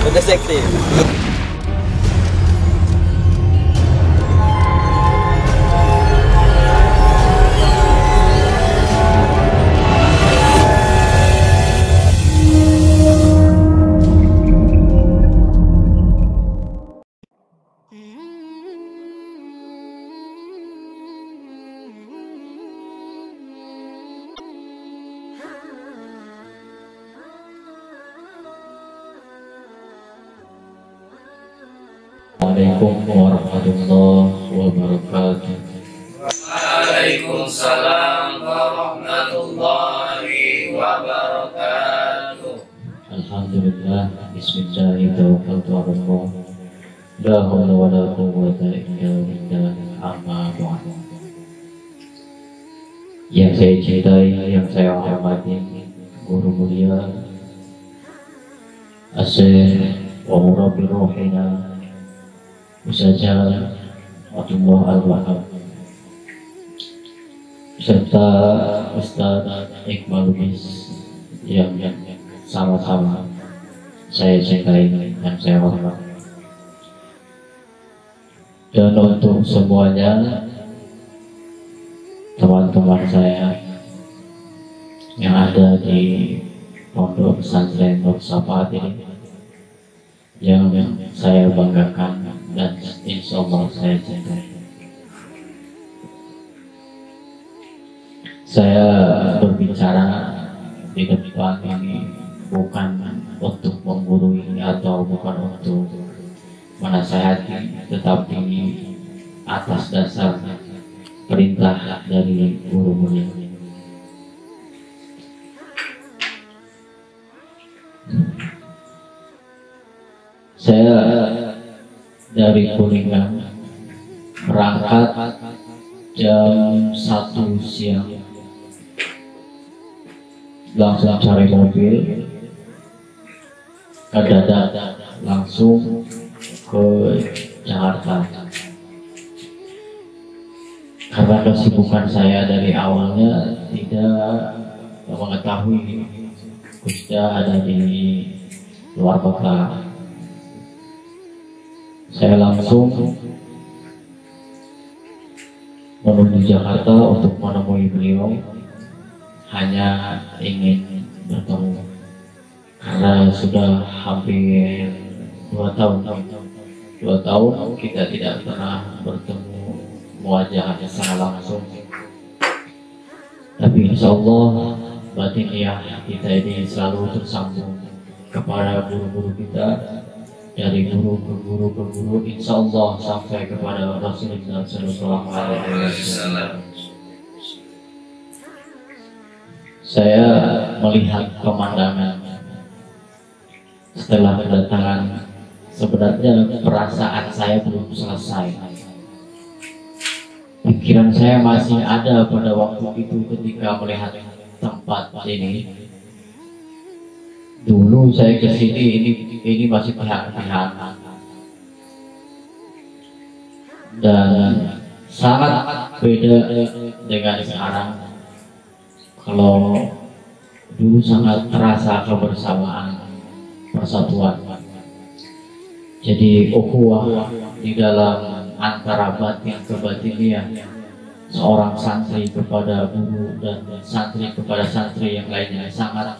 Udah seksi. Assalamualaikum warahmatullahi wabarakatuh. Waalaikumsalam warahmatullahi wabarakatuh. Alhamdulillah, bismillahirrahmanirrahim. La haula wa la quwwata illa billah. Amma ba'd. Yang saya cintai, yang saya hormati, guru mulia Asy-Syaikh wa murabbi ruhina Ustaz Abdullah Al-Wahab serta Ustaz Iqbal Lubis yang sama-sama saya cintai dan saya hormati. Dan untuk semuanya teman-teman saya yang ada di Pondok Pesantren Nur Safahat ini yang saya banggakan dan insya Allah saya cintai. Saya berbicara di depan ini bukan untuk menggurui atau bukan untuk menasihati, tetapi atas dasar perintah dari guru mulia. Saya dari Kuningan berangkat jam 1 siang, langsung cari mobil ke Dadak, langsung ke Jakarta. Karena kesibukan saya dari awalnya tidak mengetahui Kusda ada di luar kota. Saya langsung menuju Jakarta untuk menemui beliau, hanya ingin bertemu karena sudah hampir 2 tahun kita tidak pernah bertemu wajah secara langsung. Tapi insya Allah batiniah kita ini selalu tersambung kepada guru-guru kita, dari guru ke guru ke guru, insya Allah sampai kepada Rasulullah Sallallahu Alaihi Wasallam. Saya melihat pemandangan setelah kedatangan, sebenarnya perasaan saya belum selesai. Pikiran saya masih ada pada waktu itu ketika melihat tempat ini. Dulu saya ke sini ini masih pihak-pihak dan sangat beda dengan sekarang. Kalau dulu sangat terasa kebersamaan, persatuan. Jadi ukhuwah di dalam antara batin ke batiniah, seorang santri kepada guru dan santri kepada santri yang lainnya sangat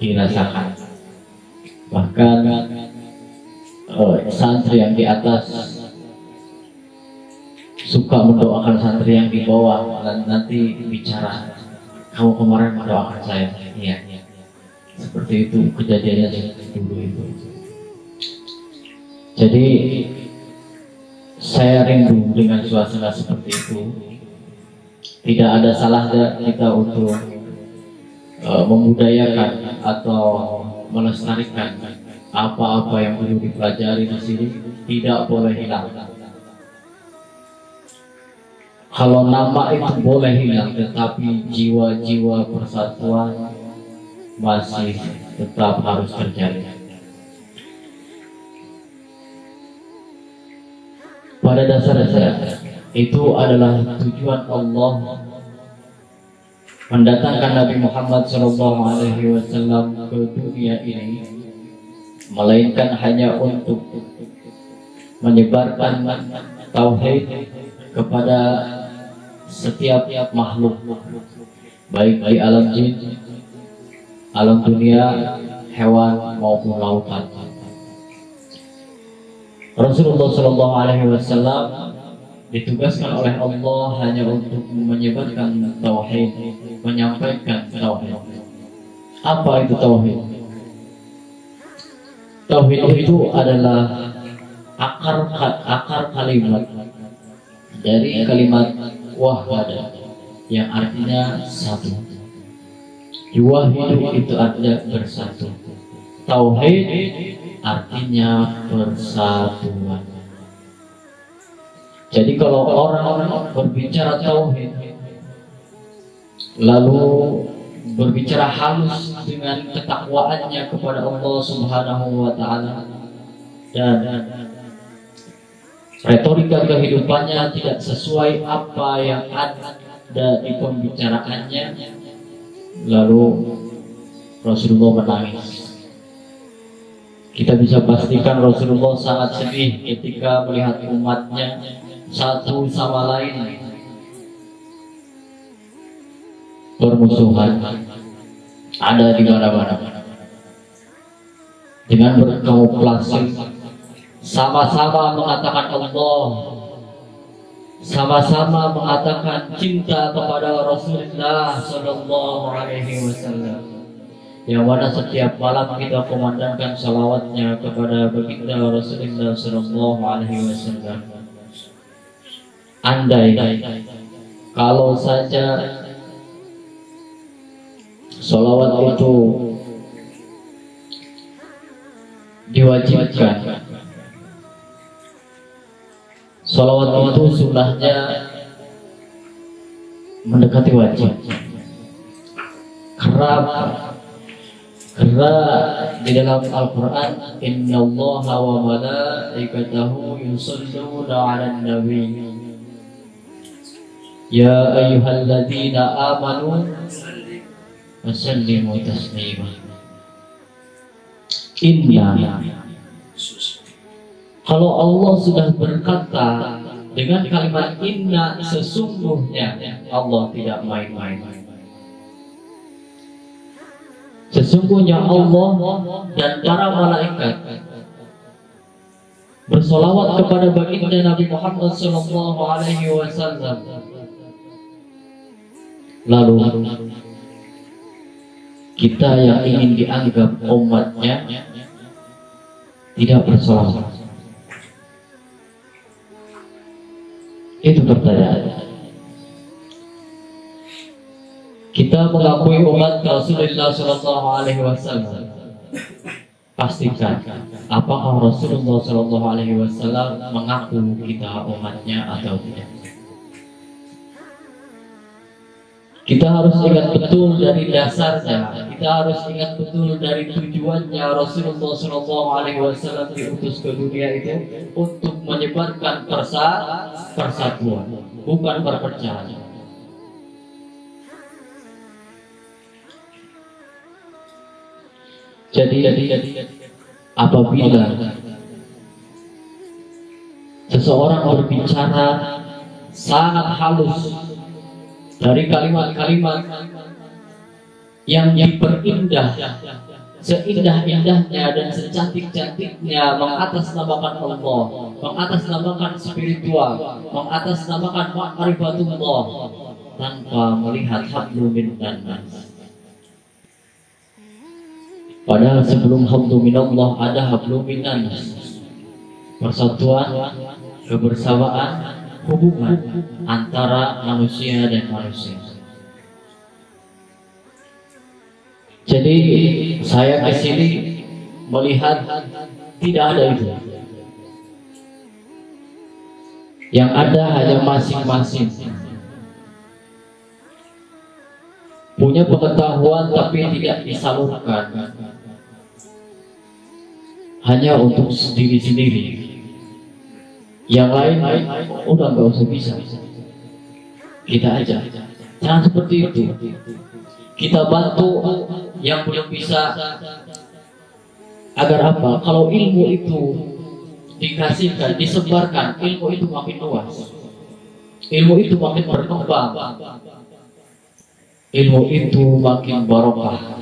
dirasakan. Bahkan santri yang di atas suka mendoakan santri yang di bawah, dan nanti bicara, kamu kemarin mendoakan saya. Iya, seperti itu kejadiannya dulu itu. Jadi saya rindu dengan suasana seperti itu. Tidak ada salahnya kita untuk membudayakan atau melestarikan apa-apa yang perlu dipelajari di sini, tidak boleh hilang. Kalau nama itu boleh hilang, tetapi jiwa-jiwa persatuan masih tetap harus terjadi. Pada dasarnya itu adalah tujuan Allah mendatangkan Nabi Muhammad SAW ke dunia ini melainkan hanya untuk menyebarkan tauhid kepada setiap makhluk, baik di alam jin, alam dunia, hewan maupun lautan. Rasulullah Shallallahu Alaihi Wasallam ditugaskan oleh Allah hanya untuk menyebarkan tauhid, menyampaikan tauhid. Apa itu tauhid? Tauhid itu adalah akar kalimat dari kalimat wahada yang artinya satu. Yuwahidu itu artinya bersatu. Tauhid artinya persatuan. Jadi kalau orang berbicara tauhid lalu berbicara halus dengan ketakwaannya kepada Allah Subhanahu wa taala dan retorika kehidupannya tidak sesuai apa yang ada di pembicaraannya, lalu Rasulullah menangis. Kita bisa pastikan Rasulullah sangat sedih ketika melihat umatnya satu sama lain bermusuhan, ada di mana-mana dengan berkamuflase, sama-sama mengatakan Allah, sama-sama mengatakan cinta kepada Rasulullah Sallallahu Alaihi Wasallam, yang mana setiap malam kita kumandangkan salawatnya kepada baginda Rasulullah Sallallahu Alaihi Wasallam. Andai kalau saja salawat itu diwajibkan, salawat itu sunnahnya mendekati wajib. Karena di dalam Al-Quran, Innallaha wa malaikatahu yusholluna 'alan nabi ya ayyuhalladzina amanu wasallimu taslima. Inna, kalau Allah sudah berkata dengan kalimat inna, sesungguhnya Allah tidak main-main. Sesungguhnya Allah dan para malaikat bersolawat kepada baginda Nabi Muhammad Sallallahu Alaihi Wasallam. Lalu kita yang ingin dianggap umatnya tidak bersolawat. Itu pertanyaan. Kita mengakui umat Rasulullah Sallallahu Alaihi Wasallam. Pastikan apakah Rasulullah Sallallahu Alaihi Wasallam mengaku kita umatnya atau tidak. Kita harus ingat betul dari dasarnya. Kita harus ingat betul dari tujuannya Rasulullah Sallallahu Alaihi Wasallam diutus ke dunia itu untuk menyebarkan persatuan, bukan perpecahan. Jadi apabila seseorang berbicara sangat halus dari kalimat-kalimat yang diperindah seindah-indahnya dan secantik-cantiknya, mengatasnamakan Allah, mengatasnamakan spiritual, mengatasnamakan ma'rifatullah tanpa melihat hablum minan nas. Padahal sebelum hablum minallah ada hablum minan nas, persatuan, kebersamaan, hubungan antara manusia dan manusia. Jadi saya kesini melihat tidak ada itu. Yang ada hanya masing-masing punya pengetahuan tapi tidak disalurkan, hanya untuk sendiri-sendiri. Yang lain udah nggak usah bisa, kita aja. Jangan seperti itu. Kita bantu yang belum bisa, Agar apa? Kalau ilmu itu dikasihkan, disebarkan, ilmu itu makin luas, ilmu itu makin berkembang, ilmu itu makin barokah,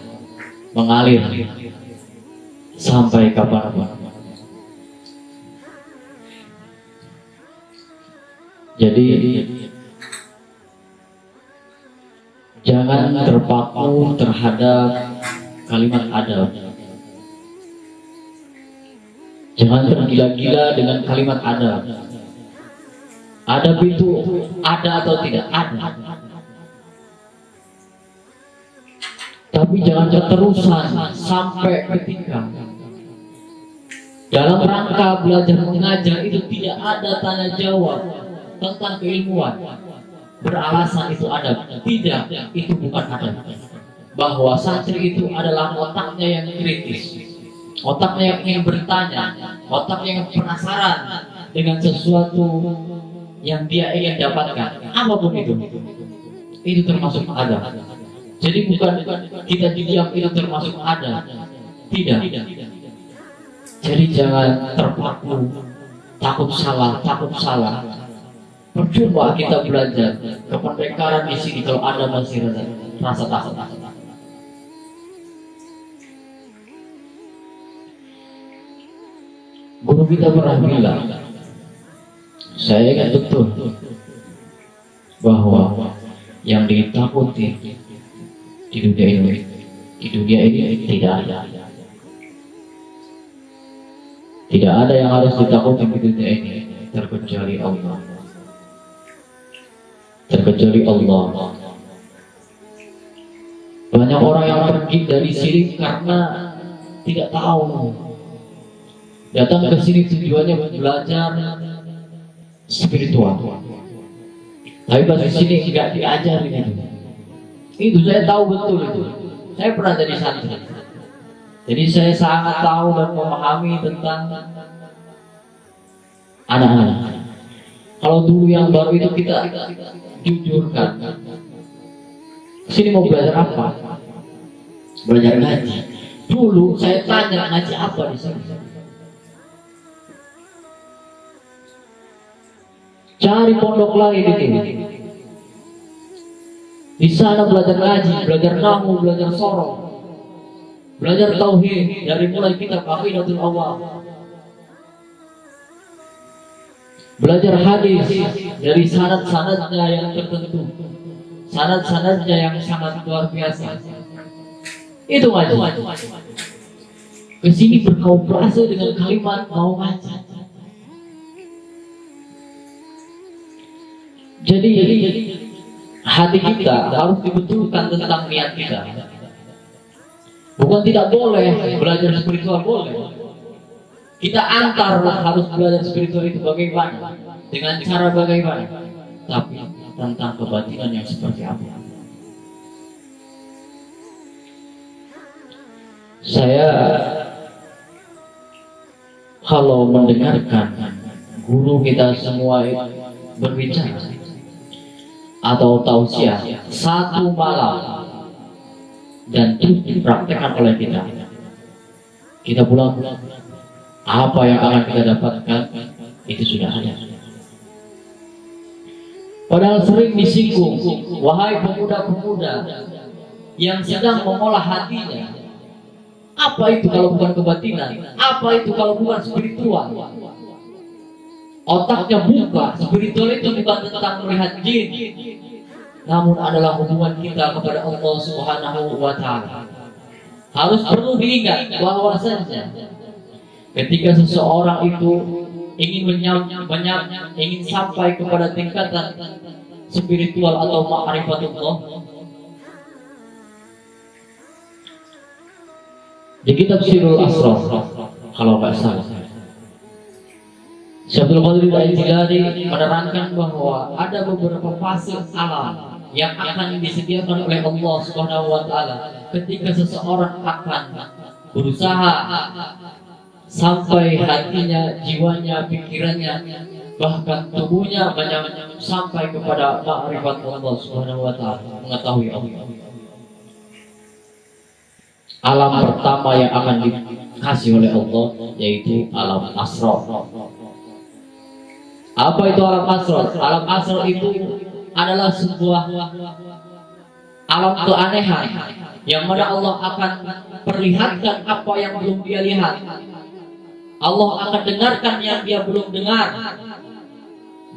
mengalir sampai kapan-kapan. Jadi jangan terpaku terhadap kalimat adab. Jangan tergila-gila dengan kalimat adab. Adab itu ada atau tidak? Ada. Tapi jangan keterusan sampai ketika dalam rangka belajar mengajar itu tidak ada tanya jawab tentang keilmuan. Beralasan itu adab. Tidak, itu bukan adab. Bahwa santri itu adalah otaknya yang kritis, otaknya yang ingin bertanya, otaknya yang penasaran dengan sesuatu yang dia ingin dapatkan, apapun itu termasuk adab. Jadi bukan kita diam itu termasuk adab, tidak. Jadi jangan terpaku, takut salah. Percuma kita belajar kependekaran di sini kalau Anda masih rasa takut. Guru kita pernah bilang, saya ingat betul bahwa yang ditakuti di dunia ini tidak ada. Tidak ada yang harus ditakuti di dunia ini terkecuali Allah. Terkecuali Allah. Banyak orang yang pergi dari sini karena tidak tahu. Datang ke sini tujuannya belajar spiritual. Tapi pas di sini tidak diajarin itu. Itu saya tahu betul itu. Saya pernah jadi santri. Jadi saya sangat tahu dan memahami tentang anak-anak. Kalau dulu yang baru itu kita jujurkan. Sini mau belajar apa? Belajar ngaji. Dulu saya tanya ngaji apa di sini. Cari pondok lain ini. Di sana belajar ngaji, belajar nahwu, belajar sorong, belajar tauhid dari mulai kitab Aqidatul Awam, belajar hadis dari sanad-sanadnya yang tertentu, sanad-sanadnya yang sangat luar biasa. Itu ngaji. Kesini berkooperasi dengan kalimat mau ngaji. Jadi hati kita harus dibetulkan tentang niat kita. Bukan tidak boleh belajar spiritual, boleh. Kita antar harus belajar spiritual itu bagaimana, dengan cara bagaimana. Tapi tentang kebatinan yang seperti apa. Saya kalau mendengarkan guru kita semua berbicara atau tausiah satu malam dan terus dipraktekkan oleh kita pulang, apa yang akan kita dapatkan itu sudah ada. Padahal sering disinggung, wahai pemuda-pemuda yang sedang mengolah hatinya, apa itu kalau bukan kebatinan? Apa itu kalau bukan spiritual? Otaknya buka, spiritual itu bukan tentang melihat jin, namun adalah hubungan kita kepada Allah Subhanahu wa Ta'ala. Harus perlu diingat bahwasanya ketika seseorang itu ingin ingin sampai kepada tingkatan spiritual atau ma'rifatullah, di kitab Sirul Asrar kalau nggak salah, Syaikhul Qadir Al-Jilani menerangkan bahwa ada beberapa fase alam yang akan disediakan oleh Allah Subhanahu wa Ta'ala ketika seseorang akan berusaha sampai hatinya, jiwanya, pikirannya, bahkan tubuhnya sampai kepada ma'rifat Allah Subhanahu wa Ta'ala, mengetahui Allah. Alam pertama yang akan dikasih oleh Allah, yaitu alam asrar. Apa itu alam asrar? Alam asrar itu adalah sebuah alam keanehan yang mana Allah akan perlihatkan apa yang belum dia lihat. Allah akan dengarkan yang dia belum dengar,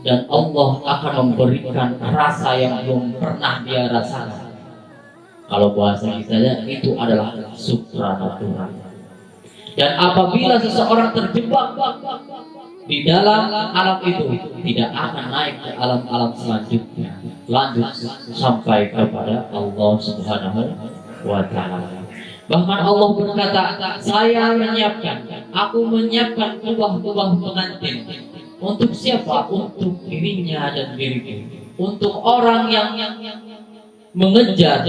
dan Allah akan memberikan rasa yang belum pernah dia rasakan. Kalau bahasa kita itu adalah supranatural. Dan apabila seseorang terjebak di dalam alam itu, tidak akan naik ke alam-alam selanjutnya, lanjut sampai kepada Allah Subhanahu wa Ta'ala. Bahkan Allah berkata, saya menyiapkan, aku menyiapkan kubah-kubah pengantin. Untuk siapa? Untuk dirinya dan diriku. Untuk orang yang mengejar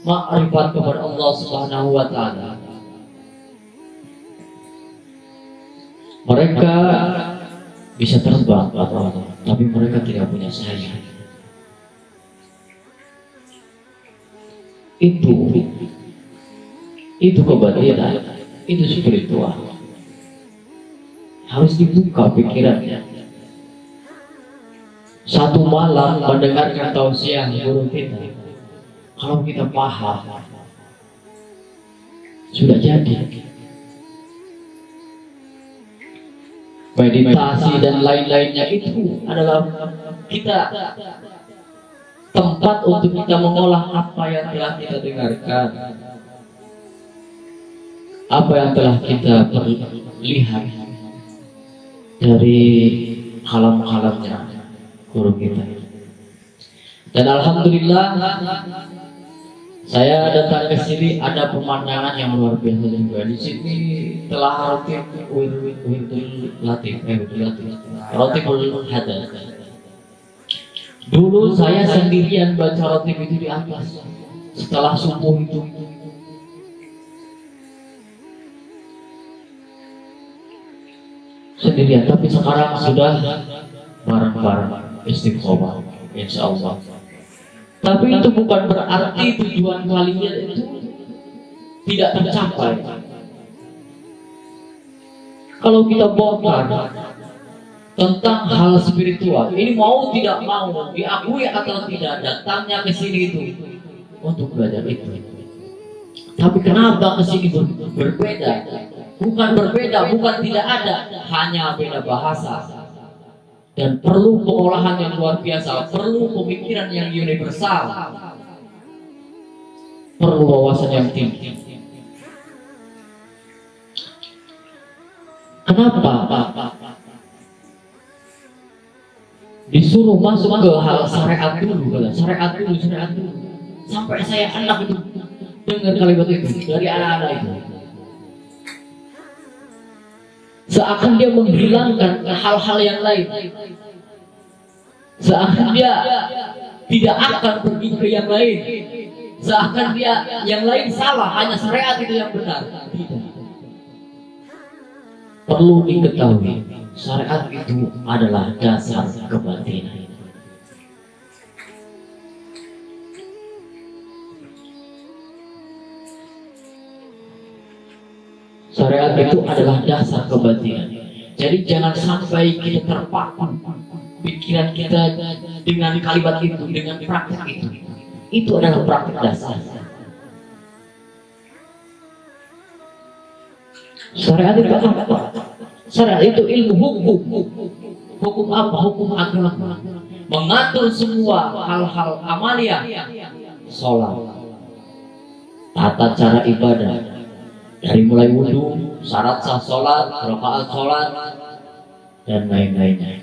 ma'rifat kepada Allah Subhanahu wa Ta'ala. Mereka bisa terbang, tapi mereka tidak punya sayap. Itu kebatinan, itu spiritual. Harus dibuka pikirannya. Satu malam mendengarkan tausiah guru kita, kalau kita paham, sudah jadi. Meditasi dan lain-lainnya itu adalah kita tempat untuk kita mengolah apa yang telah kita dengarkan, apa yang telah kita lihat dari kalam-kalamnya guru kita. Dan alhamdulillah saya datang ke sini ada pemandangan yang luar biasa juga. Di sini telah Ratibul Hadas. Dulu saya sendirian baca Ratib itu di atas setelah subuh itu. Sendirian, tapi sekarang sudah bareng-bareng istiqomah, insya Allah. Tapi itu bukan berarti tujuan kalian itu tidak tercapai. Kalau kita bongkar tentang hal spiritual, ini mau tidak mau, diakui atau tidak, datangnya ke sini itu untuk belajar itu. Tapi kenapa ke sini berbeda? Bukan berbeda, bukan tidak ada, hanya beda bahasa. Dan perlu pengolahan yang luar biasa, perlu pemikiran yang universal, perlu wawasan yang tinggi. Kenapa disuruh masuk ke hal syariat dulu, syariat dulu, sampai saya enak itu dengar kalimat itu dari anak-anak itu. Seakan dia menghilangkan hal-hal yang lain, seakan dia tidak akan pergi ke yang lain, seakan dia yang lain salah, hanya syariat itu yang benar. Tidak. Perlu diketahui, syariat itu adalah dasar kebatinan. Syariat itu adalah dasar kebatinan. Jadi jangan sampai kita terpaku pikiran kita dengan kalimat itu, dengan praktek itu. Itu adalah praktek dasar. Syariat itu apa? Syariat itu ilmu hukum. Hukum apa? Hukum agama. Mengatur semua hal-hal amalia, sholat, tata cara ibadah. Dari mulai wudhu, syarat sah sholat, rakaat sholat, dan lain-lainnya.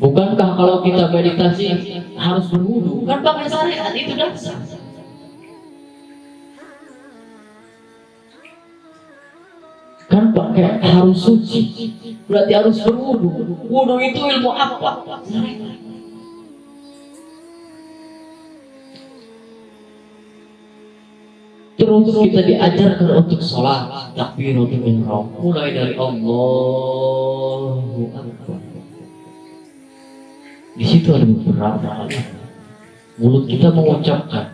Bukankah kalau kita meditasi harus berwudhu? Bukan pakai syariat, itu dasar. Kan pakai harus suci, berarti harus berwudhu. Wudhu itu ilmu apa? Syariat. Terus kita diajarkan untuk sholat, takbiratul ihram, mulai dari Allahu Akbar. Di situ ada beberapa hal. Mulut kita mengucapkan,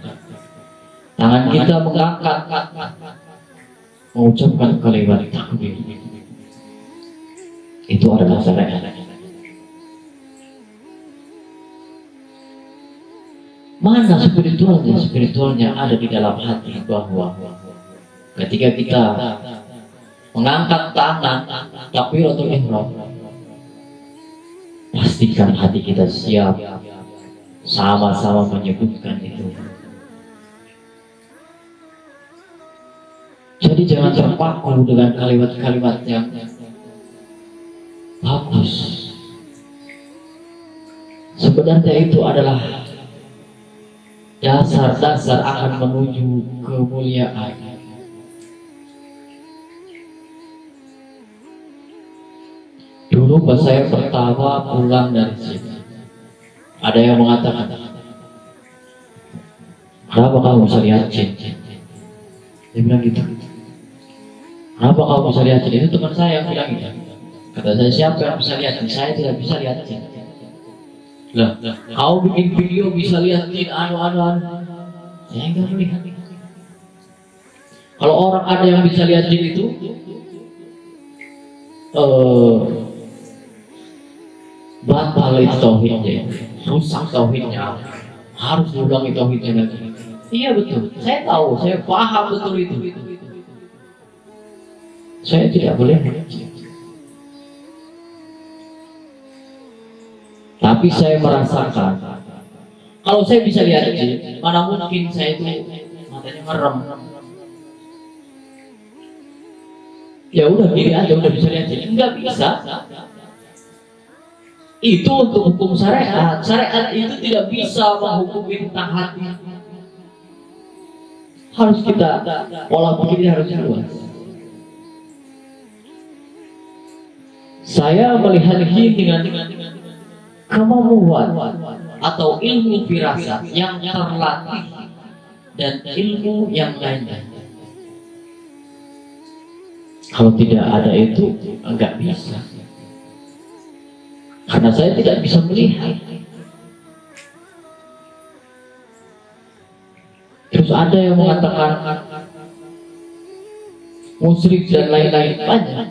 tangan kita mengangkat, mengucapkan kalimat takbir itu adalah syariat. Mana spiritualnya? Spiritualnya ada di dalam hati, bahwa ketika kita mengangkat tangan takbiratul ihram, pastikan hati kita siap sama-sama menyebutkan itu. Jadi jangan terpaku dengan kalimat-kalimat yang bagus. Sebenarnya itu adalah dasar-dasar akan menuju kemuliaan. Dulu pas saya pertama pulang dari sini, ada yang mengatakan, kenapa kamu bisa lihat jin? Dia bilang gitu. Kenapa kamu bisa lihat jin? Itu teman saya yang bilang gitu. Kata saya, siapa yang bisa lihat jin? Saya tidak bisa lihat jin. Lah, kau bikin video bisa lihat jin, anu. Saya enggak melihat. Kalau orang ada yang bisa lihat jin itu, batal itu tauhidnya, rusak tauhidnya, harus diulangi tauhidnya lagi. Iya betul, saya tahu, saya paham betul itu. Saya tidak boleh melihat jin. Tapi saya merasakan, kalau saya bisa lihat jin, mana mungkin saya itu matanya merem. Ya udah gini aja, udah bisa lihat jin. Enggak bisa. Itu untuk hukum syariat. Syariat itu tidak bisa menghukumi tentang hati. Harus kita pola pikirnya harus luas. Saya melihat jin dengan kemampuan atau ilmu firasat yang terlatih dan ilmu yang lainnya. Kalau tidak ada itu enggak bisa, karena saya tidak bisa melihat. Terus ada yang mengatakan musyrik dan lain-lain, banyak.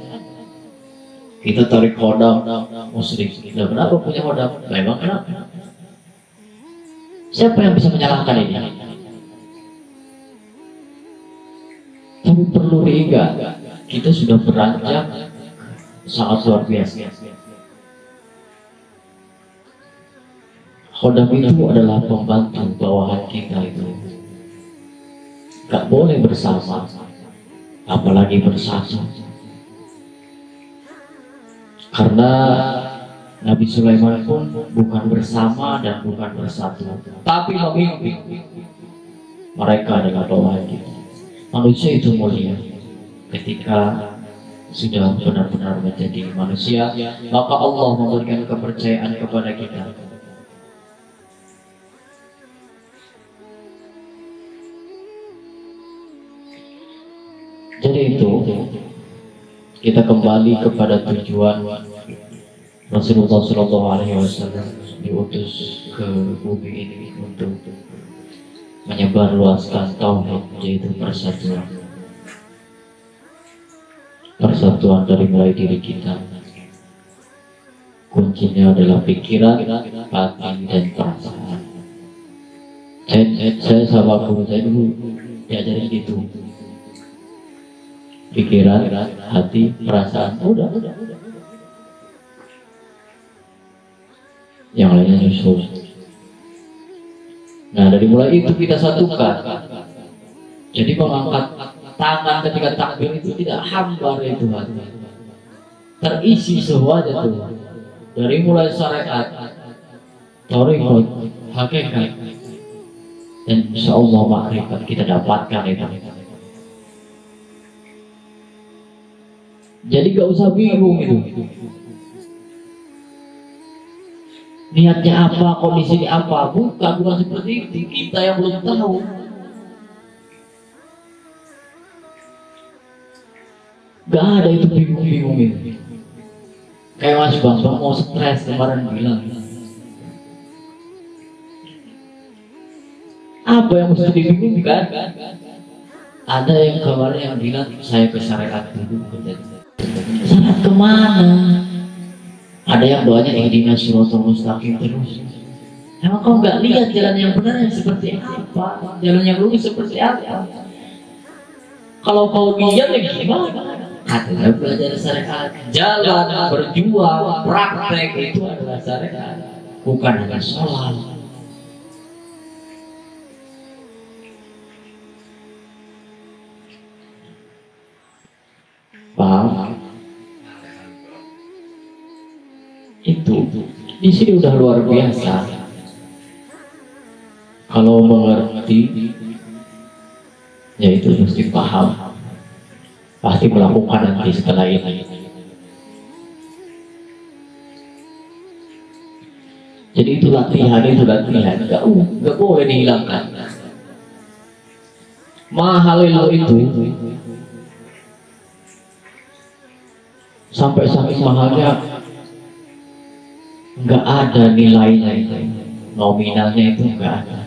Kita tarik hodam musyrik. Kita kenapa punya hodam? Memang kenapa? Siapa yang bisa menyalahkan ini? Tapi perlu diingat, kita sudah beranjak sangat luar biasa. Hodam itu adalah pembantu bawahan kita itu. Gak boleh bersama, apalagi bersatu. Karena Nabi Sulaiman pun bukan bersama dan bukan bersatu, tapi memimpin. Mereka adalah bawahan kita. Manusia itu mulia ketika sudah benar-benar menjadi manusia, maka Allah memberikan kepercayaan kepada kita. Jadi itu, kita kembali kepada tujuan Rasulullah SAW diutus ke bumi ini untuk menyebarluaskan tauhid, yaitu persatuan. Persatuan dari mulai diri kita. Kuncinya adalah pikiran, hati, dan perasaan. Saya sama guru saya dulu diajarin gitu. Pikiran, hati, perasaan, udah. Yang lainnya nyusul. Nah, dari mulai itu kita satukan. Jadi mengangkat tangan ketika takbir itu tidak hambar itu hati. Terisi semuanya tuh. Dari mulai syariat, thariqat, hakikat, dan insyaallah makrifat kita dapatkan itu. Jadi gak usah bingung itu. Niatnya apa, kondisinya apa, bukan seperti itu. Kita yang belum tahu. Gak ada itu bingung-bingung itu. Kayak Mas Bambang mau stres kemarin bilang. Apa yang mesti dibingungkan? Ada yang kemarin yang bilang saya ke syariat dulu. Syariat kemana? Ada yang doanya ihdinas siratal mustaqim terus. Emang kau nggak lihat jalan yang benar yang seperti apa? Jalan yang lurus seperti apa? Kalau kau lihat ya gimana? Adalah belajar syariat. Jalan, berjuang, praktek itu adalah syariat. Bukan hanya sholat. Paham? Itu di sini udah luar biasa. Kalau mengerti, ya itu mesti paham, pasti melakukan nanti setelah ini. Jadi itu latihan, nggak boleh dihilangkan. Mahal itu sampai saking mahalnya nggak ada nilainya itu, nominalnya itu nggak ada.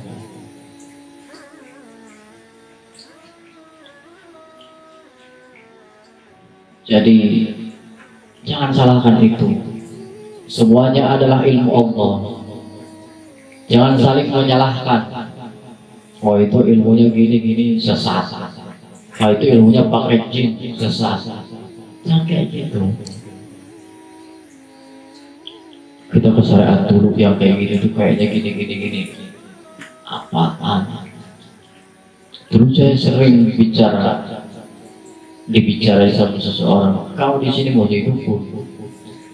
Jadi jangan salahkan itu. Semuanya adalah ilmu Allah. Jangan saling menyalahkan. Oh itu ilmunya gini-gini sesat. Oh itu ilmunya pakai jin sesat. Jangan kayak gitu. Kita ke syariat dulu yang kayak gini tuh kayaknya gini. Apaan? Terus saya sering dibicarai sama seseorang, kau di sini mau jadi dukun,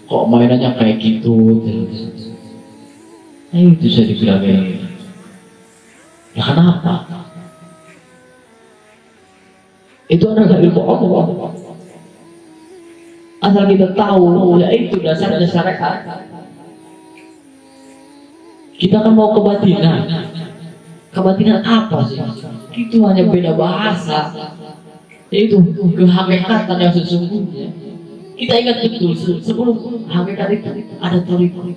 kok mainannya kayak gitu terus. Itu saya dibilang kayak gitu. Ya kenapa? Itu adalah ilmu Allah. Asal kita tahu, ya itu dasarnya syariat. Kita kan mau kebatinan. Kebatinan apa sih? Itu hanya beda bahasa. Itu kehakikatan yang sesungguhnya. Kita ingat betul sebelum hakikat itu ada toriko.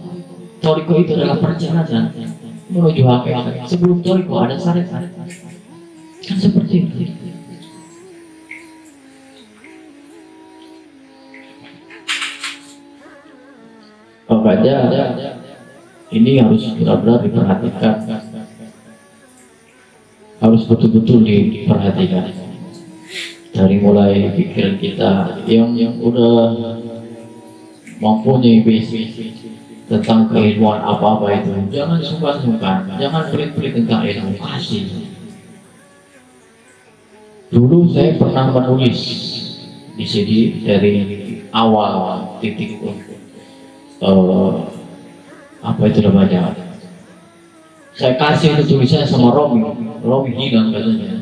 Toriko itu adalah perjalanan menuju hakikat. Sebelum toriko ada syariat. Kan seperti itu. Makanya ini harus benar-benar diperhatikan. Harus betul-betul diperhatikan. Dari mulai pikiran kita yang udah mempunyai basic tentang keilmuan apa-apa itu, jangan sungkan-sungkan, jangan pelit-pelit tentang ilmu, kasih. Dulu saya pernah menulis di sini dari awal titik apa itu namanya, saya kasih itu tulisannya sama Romi hilang katanya.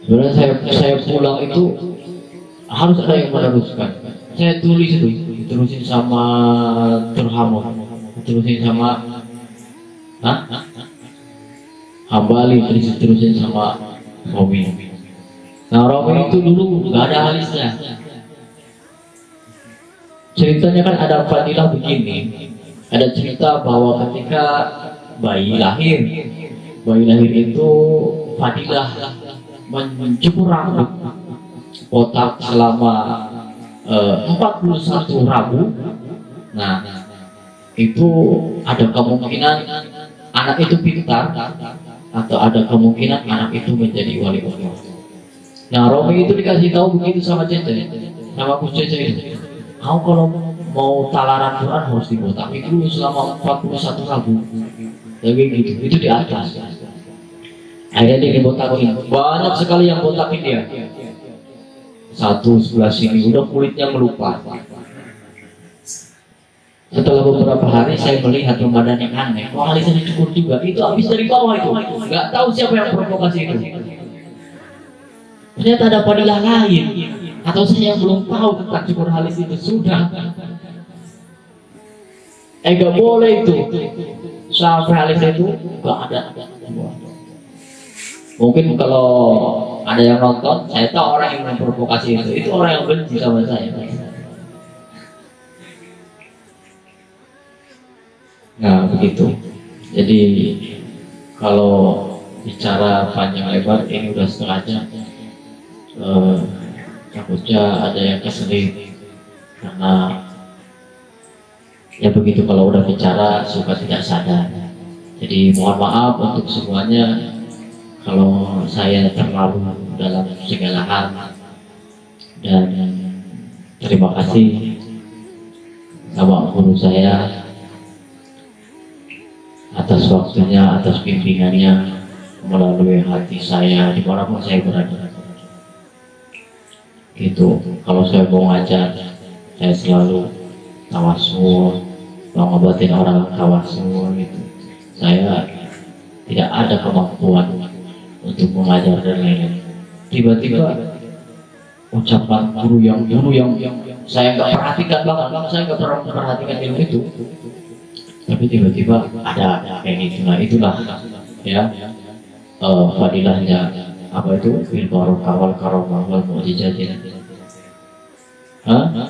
Sebenarnya saya pulang itu harus ada yang meneruskan. Saya tulis itu, diterusin sama Turhamon, diterusin sama Hambali, diterusin sama Romi. Nah Romi itu dulu nggak ada alisnya. Ceritanya kan ada fadilah begini. Ada cerita bahwa ketika bayi lahir itu fadilah mencukur rambut botak selama 41 Rabu. Nah itu ada kemungkinan anak itu pintar atau ada kemungkinan anak itu menjadi wali Allah. Nah Romi itu dikasih tahu begitu sama Cece, sama Kus Cece itu, kau kalau mau talaran Quran harus dibotak itu selama 41 Rabu. Jadi gitu, itu di atas. Akhirnya dia dibotakin, banyak sekali yang botakin dia. Satu sebelah sini, udah kulitnya melupa. Setelah beberapa hari saya melihat ramadan yang aneh, kok alisnya dicukur juga, itu habis dari bawah itu. Gak tahu siapa yang provokasi itu. Ternyata ada fadilah lain, atau saya yang belum tahu tentang cukur halis itu sudah. Gak boleh itu. Sampai halis itu gak ada. Mungkin kalau ada yang nonton, saya tahu orang yang memprovokasi itu orang yang benci sama saya. Nah begitu. Jadi kalau bicara panjang lebar, ini udah setengah jam. Takutnya ada yang keselip karena ya begitu, kalau udah bicara suka tidak sadar. Jadi mohon maaf untuk semuanya kalau saya terlalu dalam segala hal, dan terima kasih sama guru saya atas waktunya, atas bimbingannya melalui hati saya dimanapun saya berada. Gitu. Kalau saya mau ngajar, saya selalu tawasul, mau ngobatin orang tawasul gitu. Saya tidak ada kemampuan untuk mengajar dan lain-lain. Tiba-tiba ucapan guru yang saya nggak perhatikan banget, saya nggak pernah memperhatikan ilmu itu, tapi tiba-tiba ada kayak gitu. Nah itulah ya fadilahnya apa itu bil barokah wal karamah wal mu'jizat.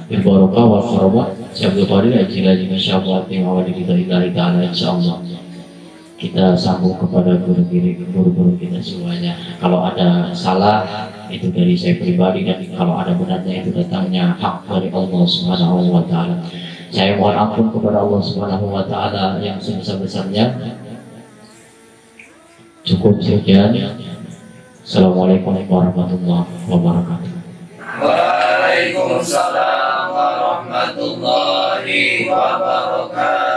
Bil barokah wal karamah syabul fadilah jilali masyaallah bi awali kita taala insyaallah. Kita sambung kepada guru-guru kita semuanya. Kalau ada salah itu dari saya pribadi, dan kalau ada benarnya itu datangnya hak dari Allah Subhanahu wa taala. Saya mohon ampun kepada Allah Subhanahu wa taala yang sebesar-besarnya. Cukup sekian. Assalamualaikum warahmatullahi wabarakatuh. Waalaikumsalam warahmatullahi wabarakatuh.